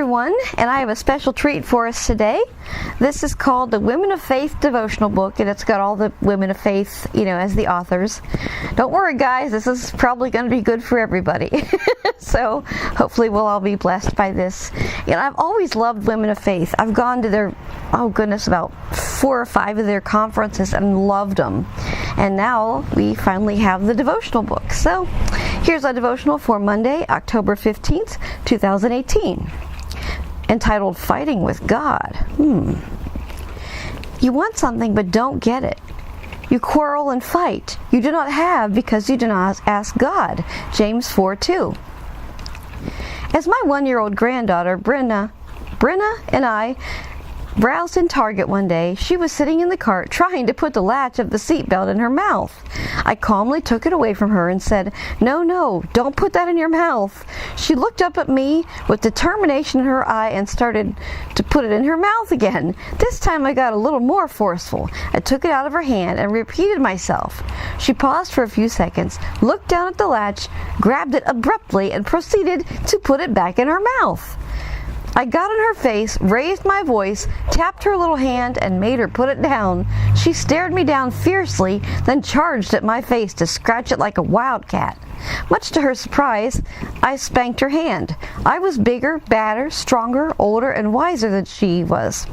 everyone, and I have a special treat for us today. This is called the Women of Faith devotional book, and it's got all the women of faith, as the authors. Don't worry, guys, this is probably going to be good for everybody. So hopefully we'll all be blessed by this. I've always loved women of faith. I've gone to their, about 4 or 5 of their conferences and loved them. And now we finally have the devotional book. So here's our devotional for Monday, October 15th, 2018, entitled Fighting with God. You want something but don't get it. You quarrel and fight. You do not have because you do not ask God. James 4:2. As my 1-year-old granddaughter, Brenna and I browsed in Target one day, she was sitting in the cart trying to put the latch of the seatbelt in her mouth. I calmly took it away from her and said, No, don't put that in your mouth. She looked up at me with determination in her eye and started to put it in her mouth again. This time I got a little more forceful. I took it out of her hand and repeated myself. She paused for a few seconds, looked down at the latch, grabbed it abruptly, and proceeded to put it back in her mouth. I got in her face, raised my voice, tapped her little hand, and made her put it down. She stared me down fiercely, then charged at my face to scratch it like a wildcat. Much to her surprise, I spanked her hand. I was bigger, badder, stronger, older, and wiser than she was.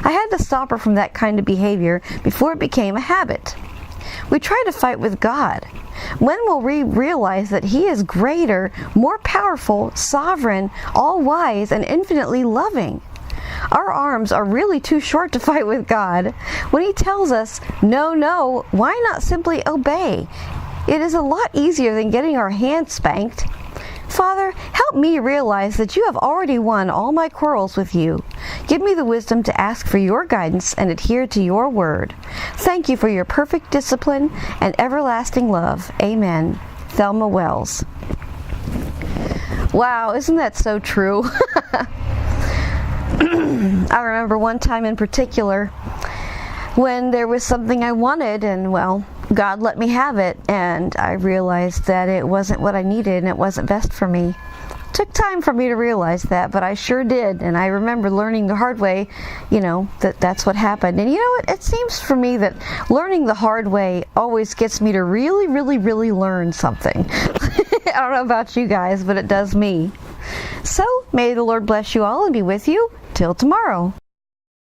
I had to stop her from that kind of behavior before it became a habit. We try to fight with God. When will we realize that He is greater, more powerful, sovereign, all-wise, and infinitely loving? Our arms are really too short to fight with God. When He tells us, no, why not simply obey? It is a lot easier than getting our hands spanked. Father, help me realize that You have already won all my quarrels with You. Give me the wisdom to ask for Your guidance and adhere to Your word. Thank You for Your perfect discipline and everlasting love. Amen. Thelma Wells. Wow, isn't that so true? I remember one time in particular when there was something I wanted and, God let me have it, and I realized that it wasn't what I needed and it wasn't best for me. It took time for me to realize that, but I sure did, and I remember learning the hard way, that's what happened. And it seems for me that learning the hard way always gets me to really, really, really learn something. I don't know about you guys, but it does me. So, may the Lord bless you all and be with you till tomorrow.